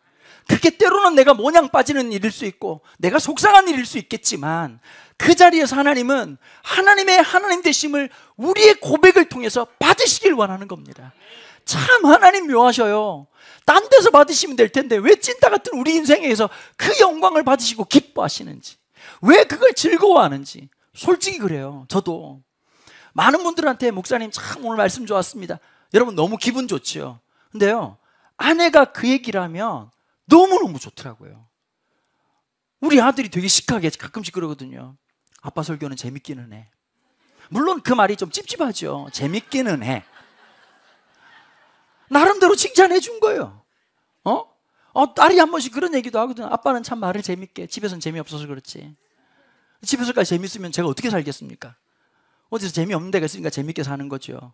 그게 때로는 내가 모냥 빠지는 일일 수 있고 내가 속상한 일일 수 있겠지만 그 자리에서 하나님은 하나님의 하나님 되심을 우리의 고백을 통해서 받으시길 원하는 겁니다. 참 하나님 묘하셔요. 딴 데서 받으시면 될 텐데 왜 찐따 같은 우리 인생에서 그 영광을 받으시고 기뻐하시는지, 왜 그걸 즐거워하는지. 솔직히 그래요. 저도 많은 분들한테 목사님 참 오늘 말씀 좋았습니다, 여러분 너무 기분 좋지요. 근데요, 아내가 그 얘기를 하면 너무너무 좋더라고요. 우리 아들이 되게 시크하게 가끔씩 그러거든요. 아빠 설교는 재밌기는 해. 물론 그 말이 좀 찝찝하죠. 재밌기는 해. 나름대로 칭찬해 준 거예요. 딸이 한 번씩 그런 얘기도 하거든. 아빠는 참 말을 재밌게, 집에서는 재미없어서 그렇지. 집에서까지 재밌으면 제가 어떻게 살겠습니까? 어디서 재미없는 데가 있으니까 재밌게 사는 거죠.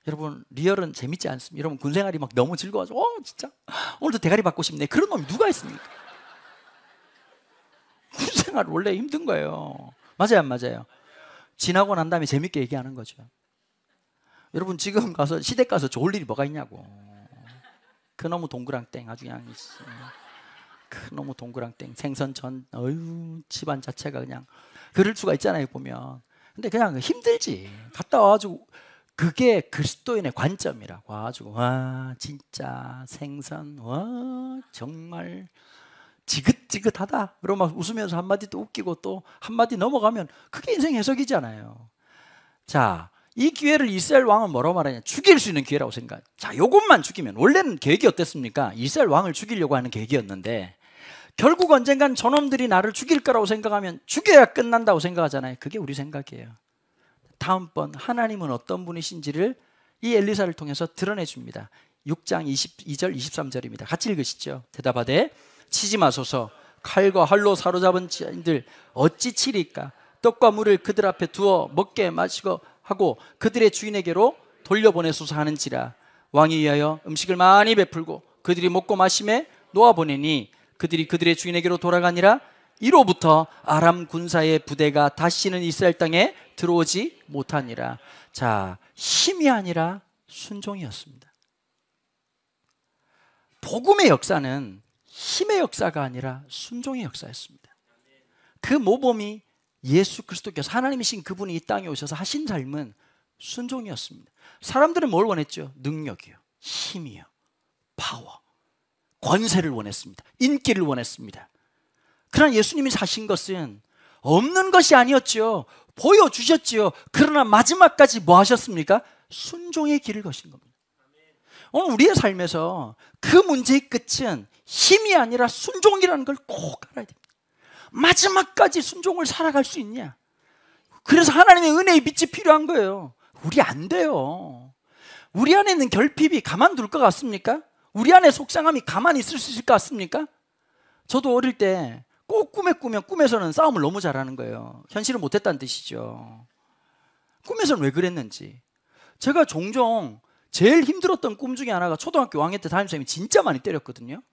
여러분, 리얼은 재밌지 않습니다. 여러분, 군생활이 막 너무 즐거워서 진짜 오늘도 대가리 받고 싶네, 그런 놈이 누가 있습니까? 군생활 원래 힘든 거예요. 맞아요, 안 맞아요? 지나고 난 다음에 재밌게 얘기하는 거죠. 여러분, 지금 가서 시댁 가서 좋을 일이 뭐가 있냐고. 그놈의 동그랑땡, 아주 그냥 그놈의 동그랑땡, 생선전, 집안 자체가 그냥 그럴 수가 있잖아요, 보면. 근데 그냥 힘들지. 갔다 와가지고 그게 그리스도인의 관점이라고. 와가지고 와 진짜 생선, 와 정말 지긋지긋하다. 그러고 막 웃으면서 한마디 또 웃기고 또 한마디 넘어가면 그게 인생 해석이잖아요. 자, 이 기회를 이스라엘 왕은 뭐라고 말하냐? 죽일 수 있는 기회라고 생각. 자, 요것만 죽이면, 원래는 계획이 어땠습니까? 이스라엘 왕을 죽이려고 하는 계획이었는데 결국 언젠간 저놈들이 나를 죽일 거라고 생각하면 죽여야 끝난다고 생각하잖아요. 그게 우리 생각이에요. 다음번 하나님은 어떤 분이신지를 이 엘리사를 통해서 드러내 줍니다. 6장 22절 23절입니다. 같이 읽으시죠. 대답하되 치지 마소서. 칼과 활로 사로잡은 자들 어찌 치리까? 떡과 물을 그들 앞에 두어 먹게 마시고 하고 그들의 주인에게로 돌려보내소서 하는지라. 왕이 위하여 음식을 많이 베풀고 그들이 먹고 마심에 놓아보내니 그들이 그들의 주인에게로 돌아가니라. 이로부터 아람 군사의 부대가 다시는 이스라엘 땅에 들어오지 못하니라. 자, 힘이 아니라 순종이었습니다. 복음의 역사는 힘의 역사가 아니라 순종의 역사였습니다. 그 모범이 예수 그리스도께서, 하나님이신 그분이 이 땅에 오셔서 하신 삶은 순종이었습니다. 사람들은 뭘 원했죠? 능력이요, 힘이요, 파워, 권세를 원했습니다. 인기를 원했습니다. 그러나 예수님이 사신 것은 없는 것이 아니었죠. 보여주셨지요. 그러나 마지막까지 뭐 하셨습니까? 순종의 길을 거신 겁니다. 오늘 우리의 삶에서 그 문제의 끝은 힘이 아니라 순종이라는 걸 꼭 알아야 됩니다. 마지막까지 순종을 살아갈 수 있냐? 그래서 하나님의 은혜의 빛이 필요한 거예요. 우리 안 돼요. 우리 안에 있는 결핍이 가만둘 것 같습니까? 우리 안에 속상함이 가만히 있을 수 있을 것 같습니까? 저도 어릴 때 꼭 꿈에 꾸면 꿈에서는 싸움을 너무 잘하는 거예요. 현실은 못했다는 뜻이죠. 꿈에서는 왜 그랬는지. 제가 종종 제일 힘들었던 꿈 중에 하나가 초등학교 5학년 때 담임선생님이 진짜 많이 때렸거든요.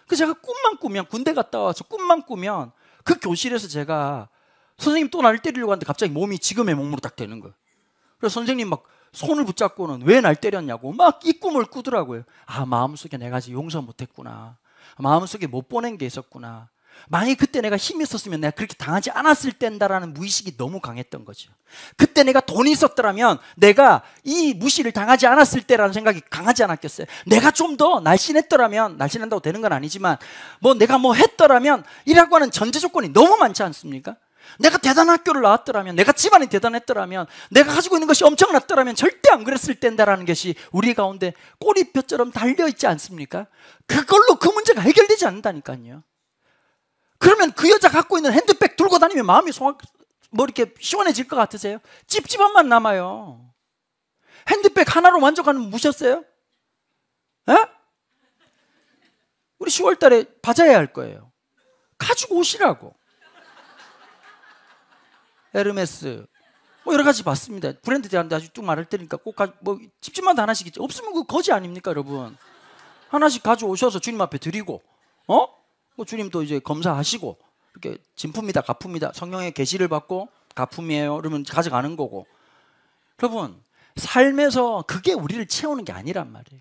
그래서 제가 꿈만 꾸면, 군대 갔다 와서 꿈만 꾸면 그 교실에서 제가 선생님 또 나를 때리려고 하는데 갑자기 몸이 지금의 몸으로 딱 되는 거예요. 그래서 선생님 막 손을 붙잡고는 왜 날 때렸냐고 막 이 꿈을 꾸더라고요. 아, 마음속에 내가 아직 용서 못했구나. 마음속에 못 보낸 게 있었구나. 만약에 그때 내가 힘이 있었으면 내가 그렇게 당하지 않았을 텐다라는 무의식이 너무 강했던 거죠. 그때 내가 돈이 있었더라면 내가 이 무시를 당하지 않았을 때라는 생각이 강하지 않았겠어요? 내가 좀 더 날씬했더라면, 날씬한다고 되는 건 아니지만 내가 했더라면 이라고 하는 전제 조건이 너무 많지 않습니까? 내가 대단한 학교를 나왔더라면, 내가 집안이 대단했더라면, 내가 가지고 있는 것이 엄청났더라면 절대 안 그랬을 텐다라는 것이 우리 가운데 꼬리뼈처럼 달려있지 않습니까? 그걸로 그 문제가 해결되지 않는다니까요. 그러면 그 여자 갖고 있는 핸드백 들고 다니면 마음이 이렇게 시원해질 것 같으세요? 찝찝함만 남아요. 핸드백 하나로 만족하는 무셨어요? 에? 우리 10월 달에 받아야 할 거예요. 가지고 오시라고. 에르메스 여러 가지 봤습니다. 브랜드 대한 아주 쭉 말할 테니까 꼭 집집마다 하나씩 있죠. 없으면 그 거지 아닙니까, 여러분? 하나씩 가져오셔서 주님 앞에 드리고, 주님도 이제 검사하시고, 이렇게 진품이다, 가품이다, 성령의 계시를 받고 가품이에요, 그러면 가져가는 거고. 여러분, 삶에서 그게 우리를 채우는 게 아니란 말이에요.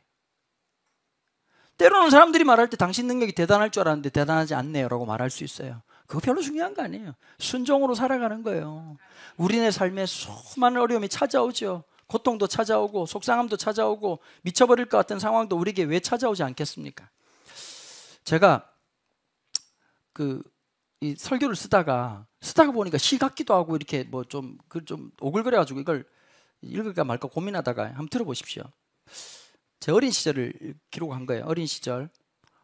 때로는 사람들이 말할 때 당신 능력이 대단할 줄 알았는데 대단하지 않네요 라고 말할 수 있어요. 그거 별로 중요한 거 아니에요. 순종으로 살아가는 거예요. 우리네 삶에 수많은 어려움이 찾아오죠. 고통도 찾아오고 속상함도 찾아오고 미쳐버릴 것 같은 상황도 우리에게 왜 찾아오지 않겠습니까? 제가 이 설교를 쓰다가 보니까 시 같기도 하고 이렇게 좀 오글거려가지고 이걸 읽을까 말까 고민하다가 한번 들어보십시오. 제 어린 시절을 기록한 거예요. 어린 시절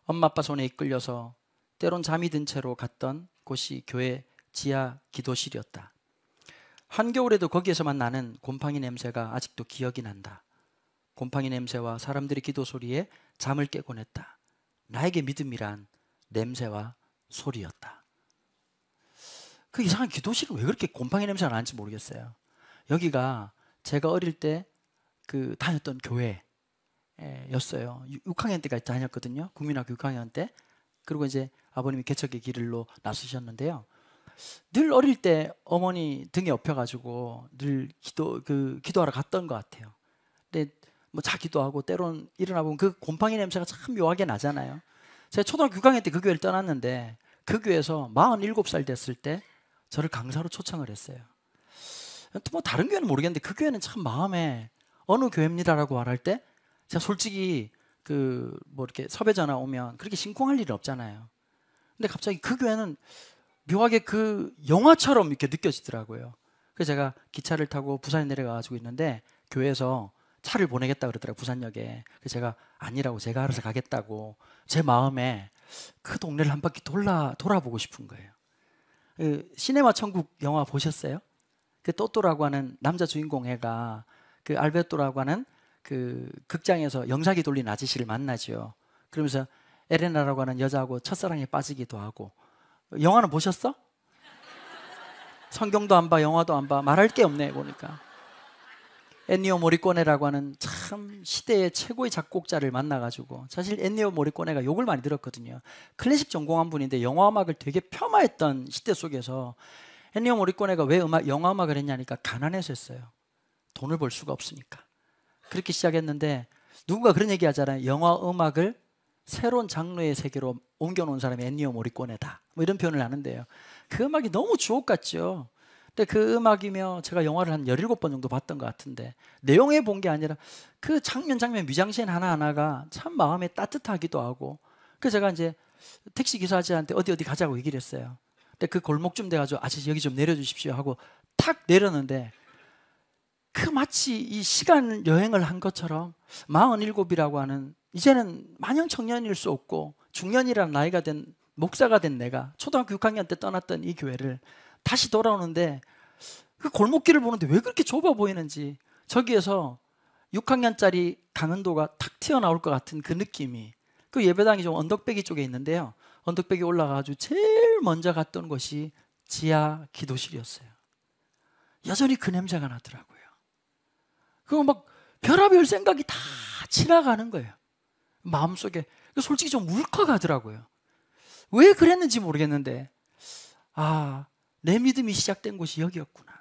엄마 아빠 손에 이끌려서 때론 잠이 든 채로 갔던 곳이 교회 지하 기도실이었다. 한겨울에도 거기에서만 나는 곰팡이 냄새가 아직도 기억이 난다. 곰팡이 냄새와 사람들의 기도 소리에 잠을 깨곤 했다. 나에게 믿음이란 냄새와 소리였다. 그 이상한 기도실은 왜 그렇게 곰팡이 냄새가 나는지 모르겠어요. 여기가 제가 어릴 때 다녔던 교회였어요. 6학년 때까지 다녔거든요. 국민학교 6학년 때. 그리고 이제 아버님이 개척의 길로 나서셨는데요. 늘 어릴 때 어머니 등에 업혀가지고 늘 기도하러 갔던 것 같아요. 근데 자기도 하고 때론 일어나 보면 그 곰팡이 냄새가 참 묘하게 나잖아요. 제가 초등학교 6학년 때 그 교회를 떠났는데 그 교회에서 47살 됐을 때 저를 강사로 초청을 했어요. 다른 교회는 모르겠는데 그 교회는 참 마음에 어느 교회입니다라고 말할 때 제가 솔직히 이렇게 섭외 전화 오면 그렇게 심쿵할 일은 없잖아요. 근데 갑자기 그 교회는 묘하게 그 영화처럼 이렇게 느껴지더라고요. 그래서 제가 기차를 타고 부산에 내려가지고 있는데 교회에서 차를 보내겠다 그러더라고요, 부산역에. 그래서 제가 아니라고, 제가 알아서 가겠다고. 제 마음에 그 동네를 한 바퀴 돌아보고 싶은 거예요. 시네마 천국 영화 보셨어요? 그 또또라고 하는 남자 주인공 애가 그 알베토라고 하는 그 극장에서 영사기 돌린 아저씨를 만나죠. 그러면서 에레나라고 하는 여자하고 첫사랑에 빠지기도 하고. 영화는 보셨어? 성경도 안 봐, 영화도 안 봐. 말할 게 없네 보니까. 엔니오 모리꼬네라고 하는 참 시대의 최고의 작곡자를 만나가지고, 사실 엔니오 모리꼬네가 욕을 많이 들었거든요. 클래식 전공한 분인데 영화 음악을 되게 폄하했던 시대 속에서 엔니오 모리꼬네가 왜 영화 음악을 했냐니까 가난해서 했어요. 돈을 벌 수가 없으니까. 그렇게 시작했는데 누군가 그런 얘기 하잖아요. 영화 음악을 새로운 장르의 세계로 옮겨놓은 사람이 엔니오 모리꼬네다, 이런 표현을 하는데요. 그 음악이 너무 주옥 같죠. 근데 그 음악이며 제가 영화를 한 17번 정도 봤던 것 같은데 내용에 본 게 아니라 그 장면 미장센 하나하나가 참 마음에 따뜻하기도 하고, 그래서 제가 이제 택시기사 아저씨한테 어디 가자고 얘기를 했어요. 근데 그 골목쯤 돼가지고 아저씨 여기 좀 내려주십시오 하고 탁 내렸는데 마치 이 시간 여행을 한 것처럼 47이라고 하는 이제는 마냥 청년일 수 없고 중년이라는 나이가 된 목사가 된 내가 초등학교 6학년 때 떠났던 이 교회를 다시 돌아오는데 그 골목길을 보는데 왜 그렇게 좁아 보이는지, 저기에서 6학년짜리 강은도가 탁 튀어나올 것 같은 그 느낌이, 그 예배당이 좀 언덕배기 쪽에 있는데요. 언덕배기 올라가가지고 제일 먼저 갔던 곳이 지하 기도실이었어요. 여전히 그 냄새가 나더라고요. 그거 별의별 생각이 다 지나가는 거예요. 마음속에. 솔직히 좀 울컥하더라고요. 왜 그랬는지 모르겠는데 내 믿음이 시작된 곳이 여기였구나.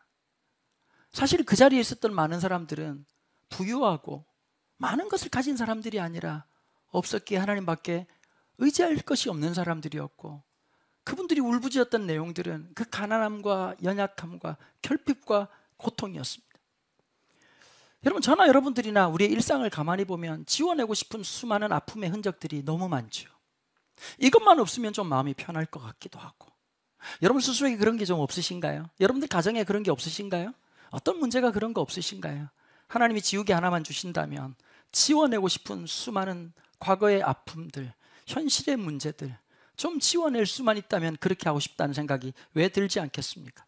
사실 그 자리에 있었던 많은 사람들은 부유하고 많은 것을 가진 사람들이 아니라 없었기에 하나님밖에 의지할 것이 없는 사람들이었고, 그분들이 울부짖었던 내용들은 그 가난함과 연약함과 결핍과 고통이었습니다. 여러분, 저나 여러분들이나 우리의 일상을 가만히 보면 지워내고 싶은 수많은 아픔의 흔적들이 너무 많죠. 이것만 없으면 좀 마음이 편할 것 같기도 하고. 여러분 스스로에게 그런 게 좀 없으신가요? 여러분들 가정에 그런 게 없으신가요? 어떤 문제가 그런 거 없으신가요? 하나님이 지우개 하나만 주신다면 지워내고 싶은 수많은 과거의 아픔들, 현실의 문제들 좀 지워낼 수만 있다면 그렇게 하고 싶다는 생각이 왜 들지 않겠습니까?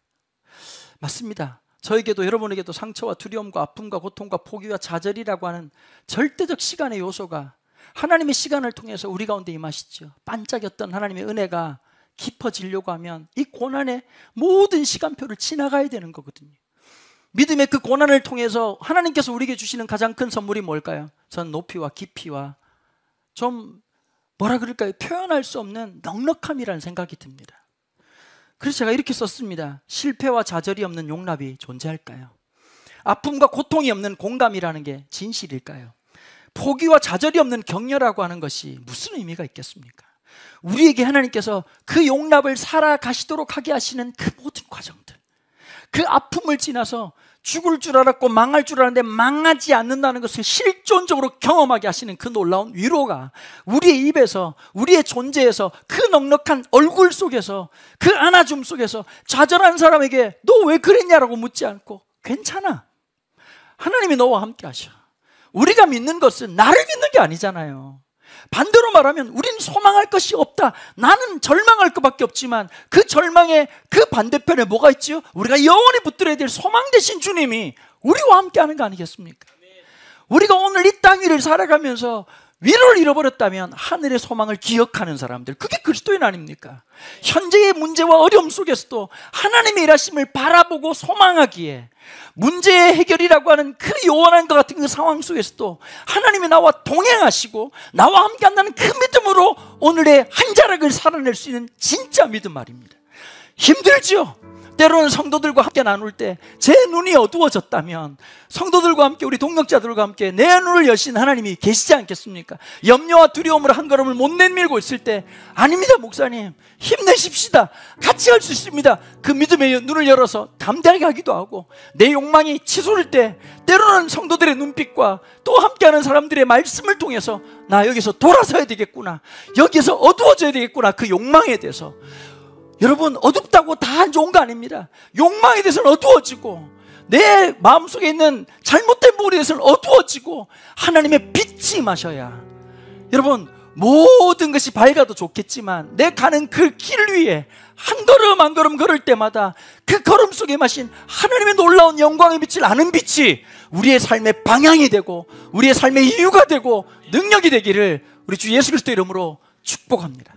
맞습니다. 저에게도 여러분에게도 상처와 두려움과 아픔과 고통과 포기와 좌절이라고 하는 절대적 시간의 요소가 하나님의 시간을 통해서 우리 가운데 임하시죠. 반짝였던 하나님의 은혜가 깊어지려고 하면 이 고난의 모든 시간표를 지나가야 되는 거거든요. 믿음의 그 고난을 통해서 하나님께서 우리에게 주시는 가장 큰 선물이 뭘까요? 전 높이와 깊이와 좀 뭐라 그럴까요? 표현할 수 없는 넉넉함이라는 생각이 듭니다. 그래서 제가 이렇게 썼습니다. 실패와 좌절이 없는 용납이 존재할까요? 아픔과 고통이 없는 공감이라는 게 진실일까요? 포기와 좌절이 없는 격려라고 하는 것이 무슨 의미가 있겠습니까? 우리에게 하나님께서 그 용납을 살아가시도록 하게 하시는 그 모든 과정들, 그 아픔을 지나서 죽을 줄 알았고 망할 줄 알았는데 망하지 않는다는 것을 실존적으로 경험하게 하시는 그 놀라운 위로가 우리의 입에서, 우리의 존재에서, 그 넉넉한 얼굴 속에서, 그 안아줌 속에서 좌절한 사람에게 너 왜 그랬냐라고 묻지 않고 괜찮아, 하나님이 너와 함께 하셔. 우리가 믿는 것은 나를 믿는 게 아니잖아요. 반대로 말하면 우리는 소망할 것이 없다, 나는 절망할 것밖에 없지만 그 절망의 그 반대편에 뭐가 있죠? 우리가 영원히 붙들어야 될 소망 되신 주님이 우리와 함께 하는 거 아니겠습니까? 우리가 오늘 이 땅 위를 살아가면서 위로를 잃어버렸다면 하늘의 소망을 기억하는 사람들, 그게 그리스도인 아닙니까? 현재의 문제와 어려움 속에서도 하나님의 일하심을 바라보고 소망하기에, 문제의 해결이라고 하는 그 요원한 것 같은 그 상황 속에서도 하나님이 나와 동행하시고 나와 함께 한다는 그 믿음으로 오늘의 한 자락을 살아낼 수 있는 진짜 믿음 말입니다. 힘들죠? 때로는 성도들과 함께 나눌 때 제 눈이 어두워졌다면 성도들과 함께, 우리 동역자들과 함께 내 눈을 여신 하나님이 계시지 않겠습니까? 염려와 두려움으로 한 걸음을 못 내밀고 있을 때 아닙니다 목사님, 힘내십시다, 같이 할 수 있습니다, 그 믿음의 눈을 열어서 담대하게 하기도 하고, 내 욕망이 치솟을 때 때로는 성도들의 눈빛과 또 함께하는 사람들의 말씀을 통해서 나 여기서 돌아서야 되겠구나, 여기서 어두워져야 되겠구나, 그 욕망에 대해서. 여러분, 어둡다고 다 안 좋은 거 아닙니다. 욕망에 대해서는 어두워지고, 내 마음속에 있는 잘못된 부분에 대해서는 어두워지고, 하나님의 빛이 임하셔야, 여러분, 모든 것이 밝아도 좋겠지만 내 가는 그 길 위에 한 걸음 한 걸음 걸을 때마다 그 걸음 속에 마신 하나님의 놀라운 영광의 빛을 아는 빛이 우리의 삶의 방향이 되고 우리의 삶의 이유가 되고 능력이 되기를 우리 주 예수 그리스도 이름으로 축복합니다.